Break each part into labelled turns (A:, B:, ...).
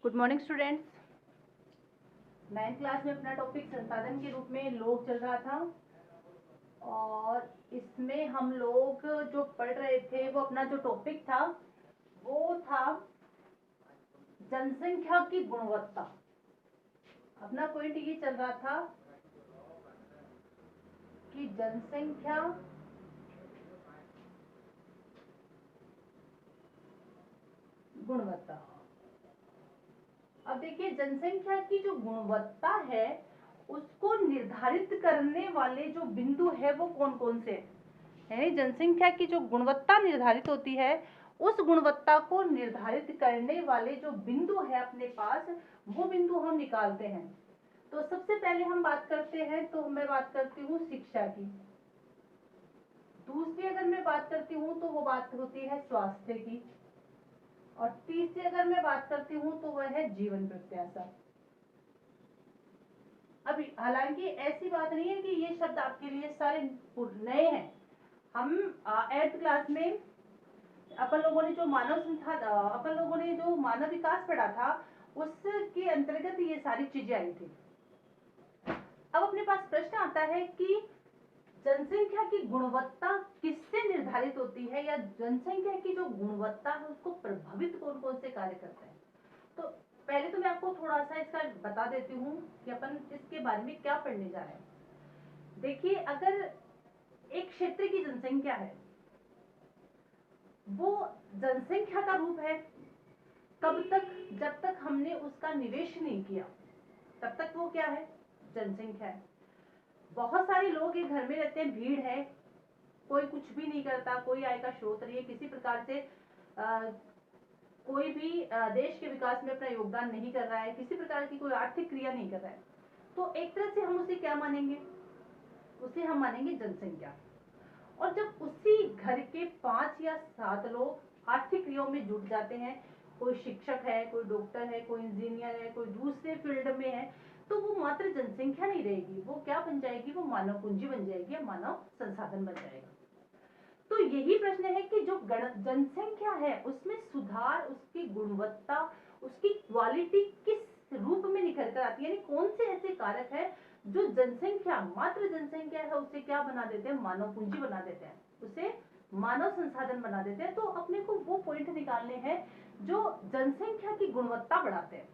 A: Good morning students. 9th class में अपना topic संसाधन के रूप में लोग चल रहा था और इसमें हम लोग जो पढ़ रहे थे वो अपना जो टॉपिक था वो था जनसंख्या की गुणवत्ता। अपना पॉइंट ये चल रहा था कि जनसंख्या गुणवत्ता। अब देखिए, जनसंख्या की जो गुणवत्ता है उसको निर्धारित करने वाले जो बिंदु है वो कौन कौन से है। जनसंख्या की जो गुणवत्ता निर्धारित होती है उस गुणवत्ता को निर्धारित करने वाले जो बिंदु है अपने पास, वो बिंदु हम निकालते हैं। तो सबसे पहले हम बात करते हैं, तो मैं बात करती हूँ शिक्षा की। दूसरी अगर मैं बात करती हूँ तो वो बात होती है स्वास्थ्य की, और तीसरी अगर मैं बात करती हूँ तो वह है जीवन प्रत्याशा। अभी हालांकि ऐसी बात नहीं है कि ये शब्द आपके लिए सारे नए हैं। हम 8th क्लास में अपन लोगों ने जो मानव विकास पढ़ा था उसके अंतर्गत ये सारी चीजें आई थी। अब अपने पास प्रश्न आता है कि जनसंख्या की गुणवत्ता किससे निर्धारित होती है, या जनसंख्या की जो गुणवत्ता है उसको प्रभावित कौन कौन से कार्य करते हैं। तो पहले तो मैं आपको थोड़ा सा इसका बता देती हूँ कि अपन इसके बारे में क्या पढ़ने जा रहे हैं। देखिए, अगर एक क्षेत्र की जनसंख्या है वो जनसंख्या का रूप है कब तक, जब तक हमने उसका निवेश नहीं किया तब तक वो क्या है, जनसंख्या है। बहुत सारे लोग एक घर में रहते हैं, भीड़ है, कोई कुछ भी नहीं करता, कोई आय का स्रोत नहीं है, किसी प्रकार से कोई भी देश के विकास में अपना योगदान नहीं कर रहा है, किसी प्रकार की कोई आर्थिक क्रिया नहीं कर रहा है, तो एक तरह से हम उसे क्या मानेंगे, उसे हम मानेंगे जनसंख्या। और जब उसी घर के 5 या 7 लोग आर्थिक क्रियाओं में जुट जाते हैं, कोई शिक्षक है, कोई डॉक्टर है, कोई इंजीनियर है, कोई दूसरे फील्ड में है, तो वो मात्र जनसंख्या नहीं रहेगी, वो क्या बन जाएगी, वो मानव पूंजी बन जाएगी, मानव संसाधन बन जाएगा। तो यही प्रश्न है कि जो जनसंख्या है उसमें सुधार, उसकी गुणवत्ता, उसकी क्वालिटी किस रूप में निखर कर आती है, यानी कौन से ऐसे कारक है जो जनसंख्या, मात्र जनसंख्या है उसे क्या बना देते हैं, मानव पूंजी बना देते हैं, उसे मानव संसाधन बना देते हैं। तो अपने को वो पॉइंट निकालने हैं जो जनसंख्या की गुणवत्ता बढ़ाते हैं।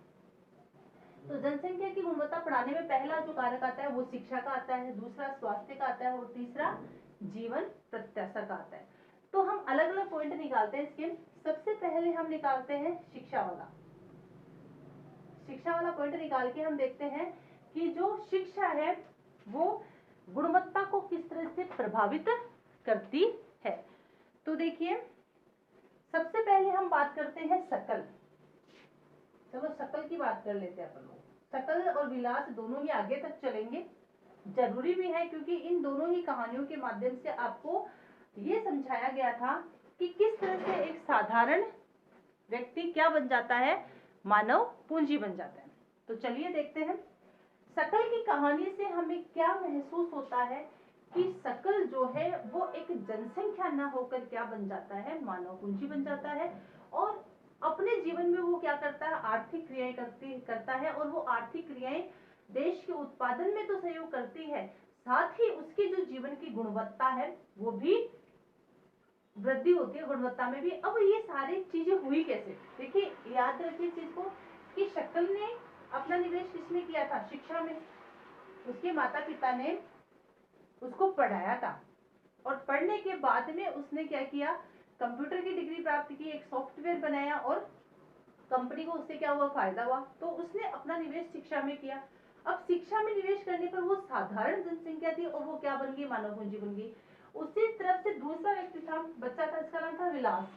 A: तो जनसंख्या की गुणवत्ता बढ़ाने में पहला जो कारक आता है वो शिक्षा का आता है, दूसरा स्वास्थ्य का आता है और तीसरा जीवन प्रत्याशा का आता है। तो हम अलग अलग पॉइंट निकालते हैं इसके। सबसे पहले हम निकालते हैं शिक्षा वाला पॉइंट निकाल के हम देखते हैं कि जो शिक्षा है वो गुणवत्ता को किस तरह से प्रभावित करती है। तो देखिए, सबसे पहले हम बात करते हैं सकल। चलो सकल की बात कर लेते हैं अपन लोग। सकल और विलास दोनों ही आगे तक चलेंगे, जरूरी भी है, क्योंकि इन दोनों ही कहानियों के माध्यम से आपको ये समझाया गया था कि किस तरह से एक साधारण व्यक्ति क्या बन जाता है, मानव पूंजी बन जाता है। तो चलिए देखते हैं सकल की कहानी से हमें क्या महसूस होता है कि सकल जो है वो एक जनसंख्या न होकर क्या बन जाता है, मानव पूंजी बन जाता है, और अपने जीवन में वो क्या करता है, आर्थिक क्रियाएं करता है, और वो आर्थिक क्रियाएं देश के उत्पादन में तो सहयोग करती है, साथ ही उसकी जो जीवन की गुणवत्ता है वो भी वृद्धि होती है, गुणवत्ता में भी। अब ये सारी चीजें हुई कैसे, देखिए याद रखिए चीज को कि शकल ने अपना निवेश किसमें किया था, शिक्षा में। उसके माता पिता ने उसको पढ़ाया था, और पढ़ने के बाद में उसने क्या किया, कंप्यूटर की डिग्री प्राप्त की, एक सॉफ्टवेयर बनाया, और कंपनी को उससे क्या हुआ, फायदा हुआ। तो उसने अपना निवेश शिक्षा में किया। अब शिक्षा में निवेश करने पर वो साधारण जनसंख्या थी और वो क्या बन गई, मानव पूंजी बन गई। उसी तरफ से दूसरा व्यक्ति था, बच्चा था, इसका नाम था विलास।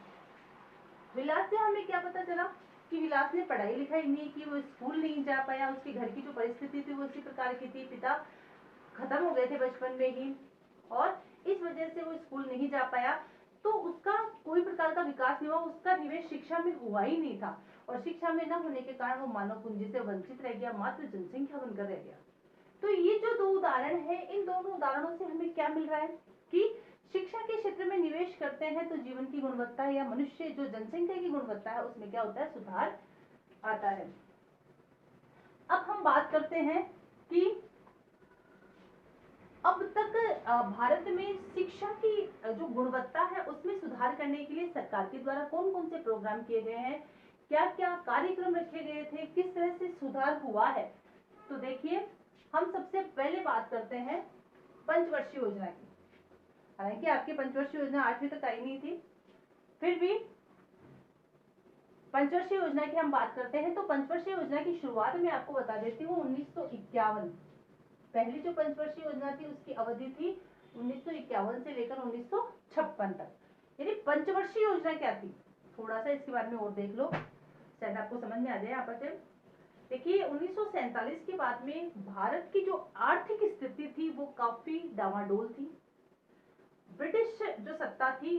A: विलास से हमें क्या पता चला कि विलास ने पढ़ाई लिखाई नहीं की, वो स्कूल नहीं जा पाया, उसके घर की जो परिस्थिति थी वो इसी प्रकार की थी, पिता खत्म हो गए थे बचपन में ही, और इस वजह से वो स्कूल नहीं जा पाया, तो उसका कोई प्रकार का विकास नहीं हुआ, उसका निवेश शिक्षा में हुआ ही नहीं था, और शिक्षा में न होने के कारण वो मानव पूंजी से वंचित रह गया, मात्र जनसंख्या बनकर रह गया। तो ये जो दो उदाहरण है, इन दोनों उदाहरणों से हमें क्या मिल रहा है कि शिक्षा के क्षेत्र में निवेश करते हैं तो जीवन की गुणवत्ता या मनुष्य जो जनसंख्या की गुणवत्ता है उसमें क्या होता है, सुधार आता है। अब हम बात करते हैं कि अब तक भारत में शिक्षा की जो गुणवत्ता है उसमें सुधार करने के लिए सरकार के द्वारा कौन कौन से प्रोग्राम किए गए हैं, क्या क्या कार्यक्रम रखे गए थे, किस तरह से सुधार हुआ है। तो देखिए, हम सबसे पहले बात करते हैं पंचवर्षीय योजना की। हालांकि आपकी पंचवर्षीय योजना 8वीं तक आई नहीं थी, फिर भी पंचवर्षीय योजना की हम बात करते हैं। तो पंचवर्षीय योजना की शुरुआत में आपको बता देती हूँ 1951। पहली जो पंचवर्षीय योजना थी उसकी अवधि थी 1951 से लेकर 1956 तक। यानी पंचवर्षीय योजना क्या थी, थोड़ा सा इसके बारे में और देख लो, शायद आपको समझ में आ जाए यहाँ पर। देखिए 1947 के बाद में भारत की जो आर्थिक स्थिति थी वो काफी डावाडोल थी। ब्रिटिश जो सत्ता थी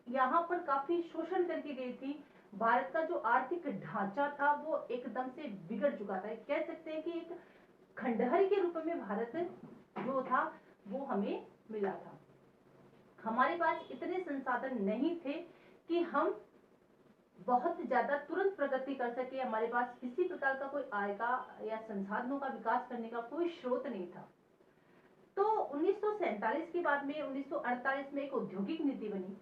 A: यहाँ पर काफी शोषण करके गई थी। भारत का जो आर्थिक ढांचा था वो एकदम से बिगड़ चुका था। कह सकते हैं कि एक खंडहर के रूप में भारत जो था वो हमें मिला था। हमारे पास इतने संसाधन नहीं थे कि हम बहुत ज्यादा तुरंत प्रगति कर सके। हमारे पास किसी प्रकार का कोई आय का या संसाधनों का विकास करने का कोई स्रोत नहीं था। तो 1947 के बाद में 1948 में एक औद्योगिक नीति बनी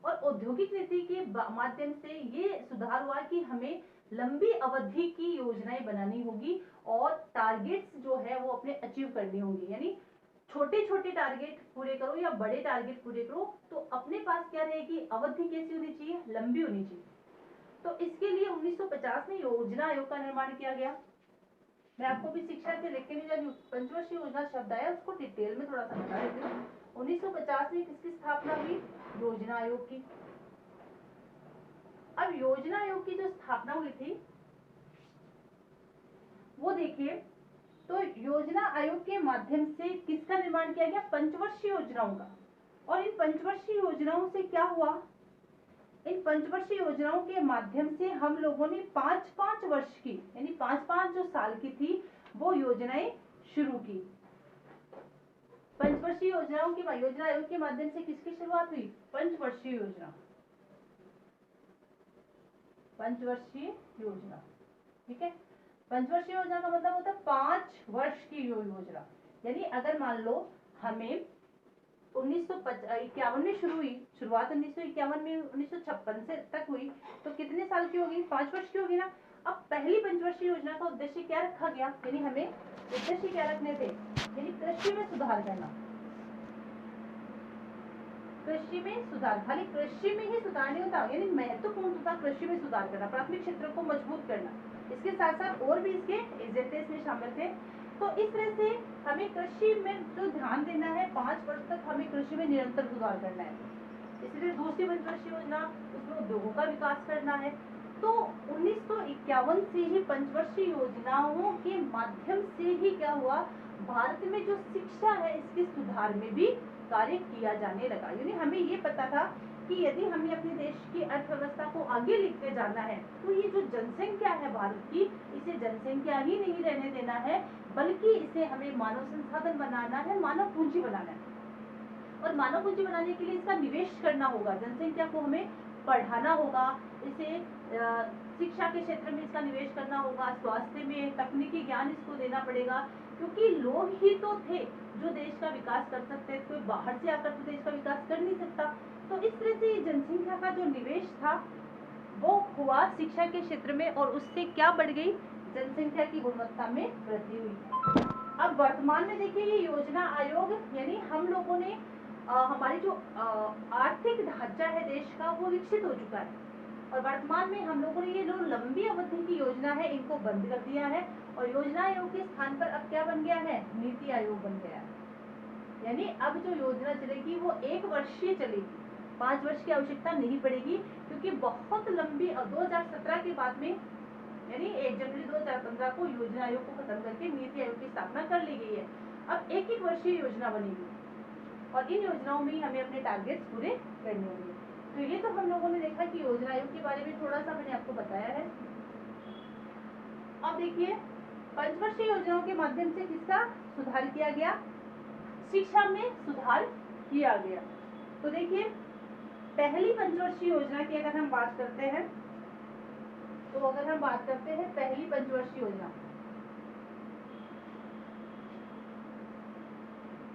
A: और औद्योगिक नीति के माध्यम से ये सुधार हुआ कि हमें लंबी अवधि की योजनाएं बनानी होगी और टारगेट्स जो है वो अपने अचीव करने होंगे। यानी छोटे छोटे टारगेट पूरे करो या बड़े टारगेट पूरे करो, तो अपने पास क्या रहेगी, अवधि कैसी होनी चाहिए, लंबी होनी चाहिए। तो इसके लिए 1950 में योजना आयोग का निर्माण किया गया। मैं आपको भी शिक्षा से लेकर नहीं जा रही हूँ, पंचवर्षीय योजना शब्द आया उसको डिटेल में थोड़ा सा बता देती हूँ। 1950 में किसकी स्थापना हुई, योजना आयोग की। अब योजना आयोग की जो स्थापना हुई थी वो देखिए, तो योजना आयोग के माध्यम से किसका निर्माण किया गया, पंचवर्षीय योजनाओं का। और इन पंचवर्षीय योजनाओं से क्या हुआ, इन पंचवर्षीय योजनाओं के माध्यम से हम लोगों ने 5-5 वर्ष की यानी 5-5 जो साल की थी वो योजनाएं शुरू की। पंचवर्षीय योजनाओं की योजना आयोग के माध्यम से किसकी शुरुआत हुई, पंचवर्षीय योजना, पंचवर्षीय योजना। ठीक है, पंचवर्षीय योजना का मतलब होता है 5 वर्ष की योजना। यानी अगर मान लो हमें 1951 में शुरू हुई, शुरुआत 1951 में 1956 से तक हुई, तो कितने साल की होगी, 5 वर्ष की होगी ना। अब पहली पंचवर्षीय योजना का उद्देश्य क्या रखा गया, यानी हमें उद्देश्य क्या रखने थे, यानी कृषि में सुधार करना। कृषि में सुधार, खाली कृषि में ही सुधार नहीं होता, यानी महत्वपूर्ण था कृषि में सुधार करना, प्राथमिक क्षेत्र को मजबूत करना। इसके साथ साथ और भी इसके एजेंडे इसमें शामिल थे। तो इस तरह से हमें कृषि में जो ध्यान देना है, 5 वर्ष तक हमें कृषि में निरंतर सुधार करना है। इसलिए दूसरी पंचवर्षीय योजना, उसमें उद्योगों का विकास करना है। तो 1951 से ही पंचवर्षीय योजनाओं के माध्यम से ही क्या हुआ, भारत में जो शिक्षा है इसके सुधार में भी कार्य किया जाने लगा। यानी हमें ये पता था कि यदि हमें अपने देश की अर्थव्यवस्था को आगे लेके जाना है तो ये जो जनसंख्या है भारत की, इसे जनसंख्या ही नहीं रहने देना है, बल्कि इसे हमें मानव संसाधन बनाना है, मानव पूंजी बनाना है। और मानव पूंजी बनाने के लिए इसका निवेश करना होगा, जनसंख्या को हमें बढ़ाना होगा, इसे शिक्षा के क्षेत्र में इसका निवेश करना होगा, स्वास्थ्य में तकनीकी ज्ञान इसको देना पड़ेगा, क्योंकि लोग ही तो थे जो देश का विकास कर सकते हैं, कोई बाहर से आकर तो देश का विकास कर नहीं सकता। तो इस तरह से जनसंख्या का जो निवेश था वो हुआ शिक्षा के क्षेत्र में, और उससे क्या बढ़ गई, जनसंख्या की गुणवत्ता में वृद्धि हुई। अब वर्तमान में देखिए, ये योजना आयोग यानी हम लोगों ने हमारी जो आर्थिक ढांचा है देश का वो विकसित हो चुका है, और वर्तमान में हम लोगों ने ये जो लंबी अवधि की योजना है इनको बंद कर दिया है, और योजना आयोग के स्थान पर अब क्या बन गया है, नीति आयोग बन गया है। यानी अब जो योजना चलेगी वो 1 वर्षीय चलेगी, 5 वर्ष की आवश्यकता नहीं पड़ेगी, क्योंकि बहुत लंबी 2017 के बाद में यानी 1 जनवरी 2015 को योजना आयोग को खत्म करके नीति आयोग की स्थापना कर ली गई है। अब 1-1 वर्षीय योजना बनेगी और इन योजनाओं में हमें अपने टारगेट्स पूरे करने होंगे। तो ये तो हम लोगों ने देखा कि योजना आयोग के बारे में थोड़ा सा मैंने आपको बताया है। अब देखिए, पंचवर्षीय योजनाओं के माध्यम से किसका सुधार किया गया, शिक्षा में सुधार किया गया। तो देखिए, पहली पंचवर्षीय योजना की अगर हम बात करते हैं, तो अगर हम बात करते हैं पहली पंचवर्षीय योजना,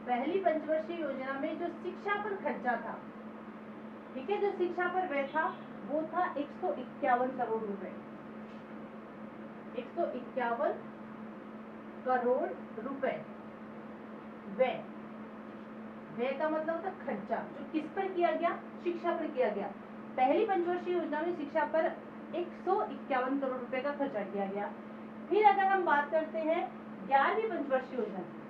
A: पहली पंचवर्षीय योजना में जो शिक्षा पर खर्चा था, ठीक है, जो शिक्षा पर व्यय था वो था 151 करोड़ रुपए। 151 करोड़ रुपए व्यय। व्यय का मतलब था खर्चा, जो किस पर किया गया? शिक्षा पर किया गया। पहली पंचवर्षीय योजना में शिक्षा पर 151 करोड़ रुपए का खर्चा किया गया। फिर अगर हम बात करते हैं 11वीं पंचवर्षीय योजना की,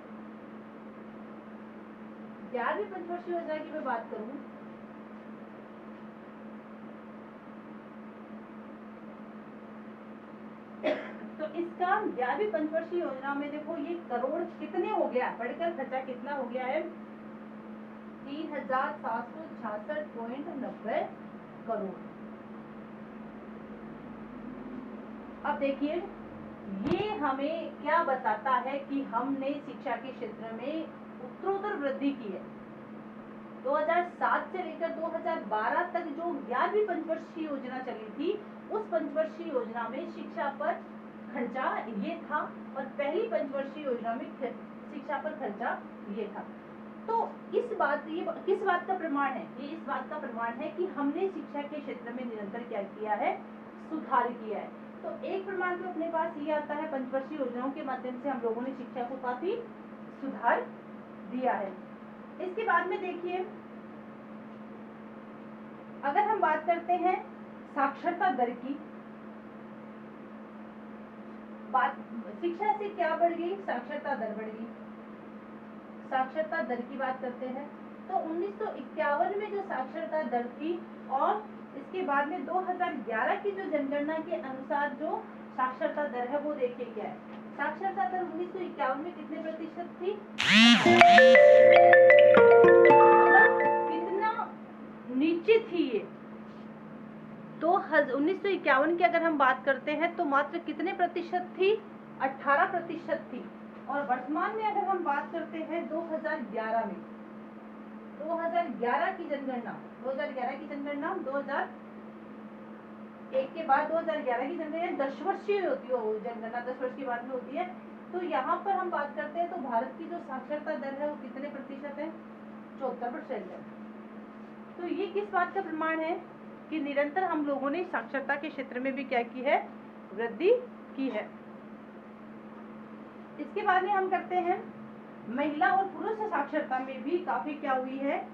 A: 11वीं पंचवर्षीय योजना की मैं बात करूं तो इसका 11वीं पंचवर्षीय योजना में देखो ये करोड़ कितने हो गया, बढ़कर खर्चा कितना हो गया है? 3766.90 करोड़। अब देखिए ये हमें क्या बताता है कि हमने शिक्षा के क्षेत्र में उत्तरोत्तर वृद्धि की है। 2007 से लेकर 2012 तक जो 11वीं पंचवर्षीय योजना चली थी, उस पंचवर्षीय योजना में शिक्षा पर खर्चा ये था और पहली पंचवर्षीय योजना में शिक्षा पर खर्चा ये था। तो इस बात ये किस बात का प्रमाण है? ये इस बात का प्रमाण है कि हमने शिक्षा के क्षेत्र में निरंतर क्या किया है? सुधार किया है। तो एक प्रमाण तो अपने पास ये आता है, पंचवर्षीय योजनाओं के माध्यम से हम लोगों ने शिक्षा को काफी सुधार दिया है। इसके बाद में देखिए अगर हम बात करते हैं साक्षरता दर की, बात शिक्षा से क्या बढ़ गई? साक्षरता दर बढ़ गई। साक्षरता दर की बात करते हैं तो 1951 में जो साक्षरता दर थी और इसके बाद में 2011 की जो जनगणना के अनुसार जो साक्षरता दर है वो देखिए क्या है। साक्षरता दर 1951 में कितने प्रतिशत थी? कितना नीचे थी ये? तो 1951 की अगर हम बात करते हैं तो मात्र कितने प्रतिशत थी? 18% थी। और वर्तमान में अगर हम बात करते हैं 2011 में, 2011 की जनगणना 2001 के बाद 2011 की जनगणना 10 वर्षीय होती है, जनगणना 10 वर्ष के बाद में होती है। तो यहाँ पर हम बात करते हैं तो भारत की जो साक्षरता दर है वो कितने प्रतिशत है? 74% है। तो ये किस बात का प्रमाण है कि निरंतर हम लोगों ने साक्षरता के क्षेत्र में भी क्या की है? वृद्धि की है। इसके बाद में हम करते हैं महिला और पुरुष साक्षरता में भी काफी क्या हुई है?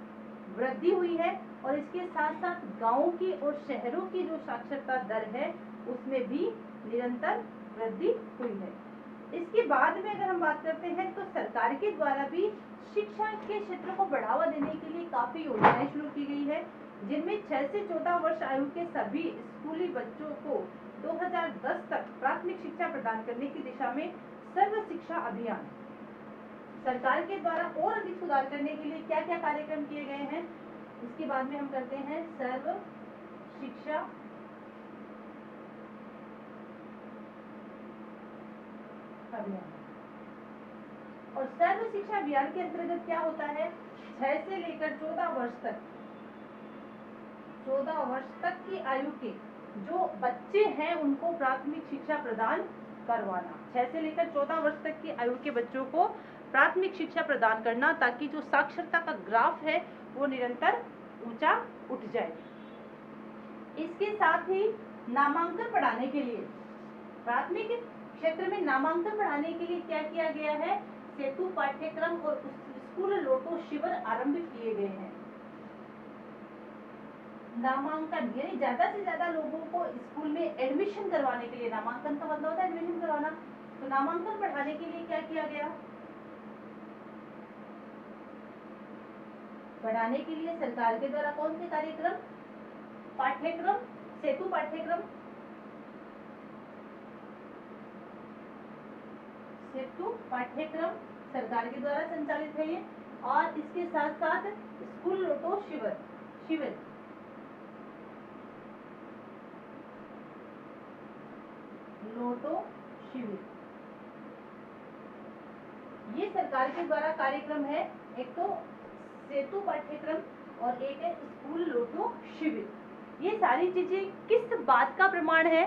A: वृद्धि हुई है। और इसके साथ साथ गांवों की और शहरों की जो साक्षरता दर है उसमें भी निरंतर वृद्धि हुई है। इसके बाद में अगर हम बात करते हैं तो सरकार के द्वारा भी शिक्षा के क्षेत्र को बढ़ावा देने के लिए काफी योजनाएं शुरू की गई है, जिनमें 6 से 14 वर्ष आयु के सभी स्कूली बच्चों को 2010 तक प्राथमिक शिक्षा प्रदान करने की दिशा में सर्व शिक्षा अभियान सरकार के द्वारा और अधिक सुधार करने के लिए क्या क्या कार्यक्रम किए गए हैं। इसके बाद में हम करते हैं सर्व शिक्षा अभियान। और सर्व शिक्षा अभियान के अंतर्गत क्या होता है? 6 से लेकर 14 वर्ष तक की आयु के जो बच्चे हैं उनको प्राथमिक शिक्षा प्रदान करवाना। 6 से लेकर 14 वर्ष तक की आयु के बच्चों को प्राथमिक शिक्षा प्रदान करना, ताकि जो साक्षरता का ग्राफ है वो निरंतर ऊंचा उठ जाए। इसके साथ ही नामांकन बढ़ाने के लिए, प्राथमिक क्षेत्र में नामांकन बढ़ाने के लिए क्या किया गया है? सेतु पाठ्यक्रम और स्कूल लोटो शिविर आरंभ किए गए हैं। नामांकन यानी ज्यादा से ज्यादा लोगों को स्कूल में एडमिशन करवाने के लिए, नामांकन का मतलब होता है एडमिशन करवाना, तो नामांकन बढ़ाने के लिए क्या किया गया? बढ़ाने के लिए सरकार के द्वारा कौन से कार्यक्रम? पाठ्यक्रम, सेतु पाठ्यक्रम, सरकार के द्वारा संचालित है ये। और इसके साथ साथ स्कूल लोटो शिविर ये सरकार के द्वारा कार्यक्रम है। एक तो सेतु पाठ्यक्रम और एक है स्कूल लोटो शिविर। ये सारी चीजें किस बात का प्रमाण है?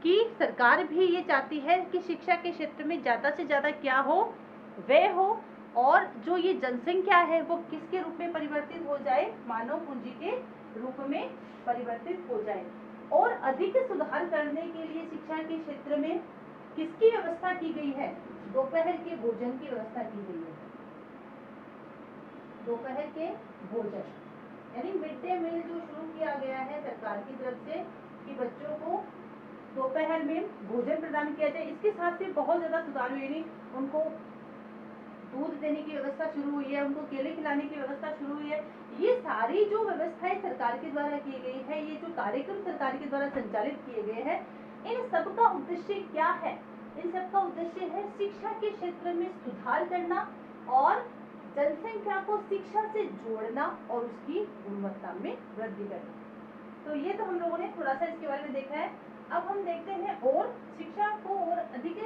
A: कि सरकार भी ये चाहती है कि शिक्षा के क्षेत्र में ज्यादा से ज्यादा क्या हो? व्यय हो, और जो ये जनसंख्या है वो किसके रूप में परिवर्तित हो जाए, मानव पूंजी के रूप में परिवर्तित हो जाए। और अधिक सुधार करने के लिए शिक्षा के क्षेत्र में किसकी व्यवस्था की गई है, दोपहर के भोजन की व्यवस्था की गई है। दोपहर के भोजन यानी मिड डे मील जो शुरू किया गया है सरकार की तरफ से कि बच्चों को दोपहर में भोजन प्रदान किया जाए। इसके साथ से बहुत ज्यादा सुधार हुए, यानी उनको दूध देने की व्यवस्था शुरू हुई है, उनको केले खिलाने की व्यवस्था शुरू हुई है। ये सारी जो व्यवस्थाएं सरकार के द्वारा की गई है, ये जो कार्यक्रम सरकार के द्वारा संचालित किए गए हैं, इन सब का उद्देश्य क्या है, इन सब का उद्देश्य है शिक्षा के क्षेत्र में सुधार करना और जनसंख्या को शिक्षा से जोड़ना और उसकी गुणवत्ता में वृद्धि करना। तो ये तो हम लोगों ने थोड़ा सा इसके बारे में देखा है। अब हम देखते हैं और शिक्षा को और अधिक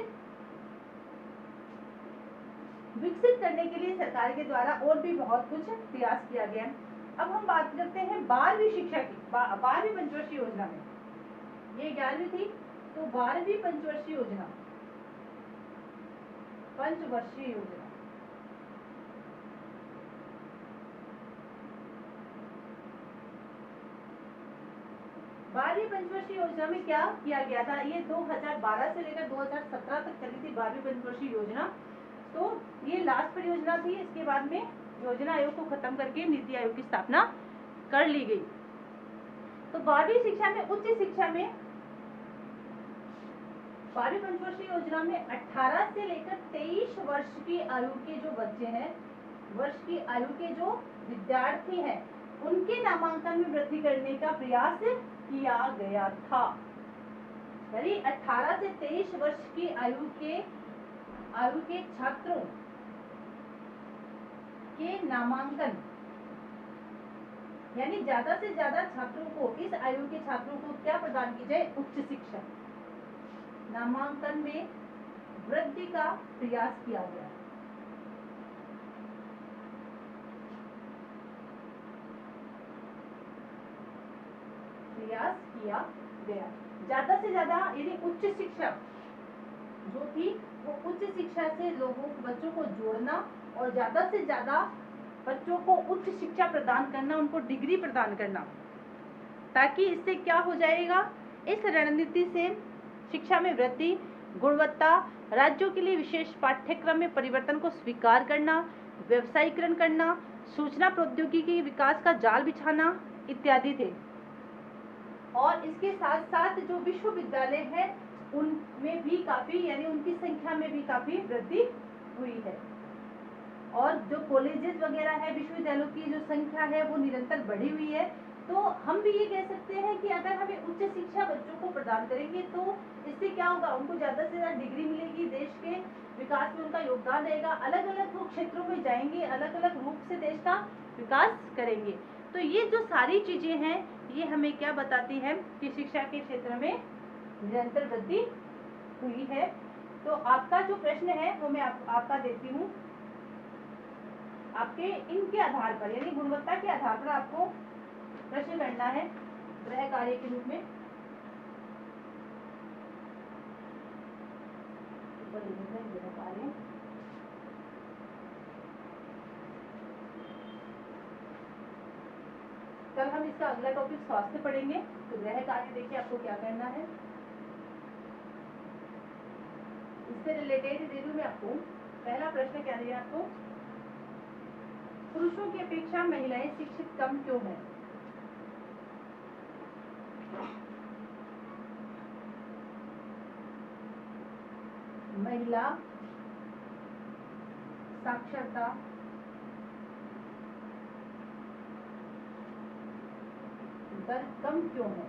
A: विकसित करने के लिए सरकार के द्वारा और भी बहुत कुछ प्रयास किया गया है। अब हम बात करते हैं 12वीं शिक्षा की, 12वीं पंचवर्षीय योजना में। ये 11वीं थी, तो 12वीं पंचवर्षीय योजना, पंचवर्षीय योजना। 12वीं पंचवर्षीय योजना में क्या किया गया था, ये 2012 से लेकर 2017 तक चली थी 12वीं पंचवर्षीय योजना। तो ये लास्ट परियोजना थी, इसके बाद में योजना आयोग को खत्म करके नीति आयोग की स्थापना कर ली गई। तो 12वीं शिक्षा में, उच्च शिक्षा में 12वीं पंचवर्षीय योजना में 18 से लेकर 23 वर्ष की आयु के जो बच्चे हैं, वर्ष की आयु के जो विद्यार्थी हैं, उनके नामांकन में वृद्धि करने का प्रयास किया गया था। यानी 18 से 23 वर्ष की आयु के छात्रों के नामांकन, यानी ज्यादा से ज्यादा छात्रों को, इस आयु के छात्रों को क्या प्रदान की जाए, उच्च शिक्षा, नामांकन में वृद्धि का प्रयास किया गया। प्रयास किया गया ज्यादा से ज्यादा, यानी उच्च शिक्षा जो थी वो उच्च शिक्षा से लोगों, बच्चों को जोड़ना और ज्यादा से ज्यादा बच्चों को उच्च शिक्षा प्रदान करना, उनको डिग्री प्रदान करना, ताकि इससे क्या हो जाएगा, इस रणनीति से शिक्षा में वृद्धि, गुणवत्ता, राज्यों के लिए विशेष पाठ्यक्रम में परिवर्तन को स्वीकार करना, व्यवसायीकरण करना, सूचना प्रौद्योगिकी के विकास का जाल बिछाना इत्यादि थे। और इसके साथ साथ जो विश्वविद्यालय है उनमें भी काफी, यानी उनकी संख्या में भी काफी वृद्धि हुई है। और जो कॉलेजेस वगैरह है, विश्वविद्यालयों की जो संख्या है वो निरंतर बढ़ी हुई है। तो हम भी ये कह सकते हैं कि अगर हमें उच्च शिक्षा बच्चों को प्रदान करेंगे तो इससे क्या होगा, उनको ज्यादा से ज्यादा डिग्री मिलेगी, देश के विकास में उनका योगदान रहेगा, अलग अलग वो क्षेत्रों में जाएंगे, अलग अलग रूप से देश का विकास करेंगे। तो ये जो सारी चीजें हैं ये हमें क्या बताती है कि शिक्षा के क्षेत्र में निरंतर वृद्धि हुई है। तो आपका जो प्रश्न है वो मैं आपका देती हूँ, आपके इनके आधार पर, यानी गुणवत्ता के आधार पर आपको प्रश्न करना है गृह कार्य के रूप में। गृह कार्य कल हम इसका अगला टॉपिक स्वास्थ्य पढ़ेंगे। तो गृह कार्य देखिए आपको क्या करना है, इससे रिलेटेड दे दूं मैं आपको। पहला प्रश्न क्या दिया आपको, पुरुषों की अपेक्षा महिलाएं शिक्षित कम क्यों है। महिला साक्षरता दर कम क्यों है।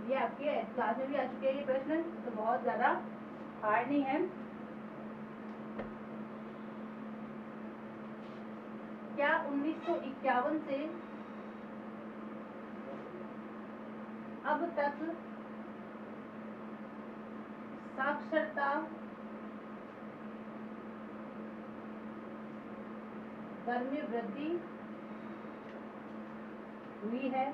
A: ये आपके क्लास में भी आ चुके हैं ये प्रश्न, तो बहुत ज्यादा हार्ड नहीं है। क्या 1951 से अब तक साक्षरता दर में वृद्धि हुई है।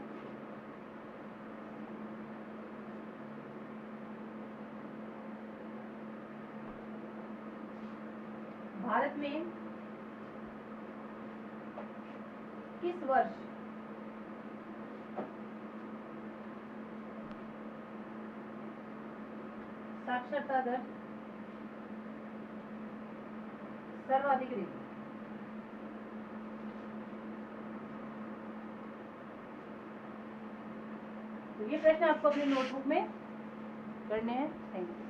A: भारत में किस वर्ष साक्षरता दर सर्वाधिक रही? तो ये प्रश्न आपको अपनी नोटबुक में करने हैं। Thank you.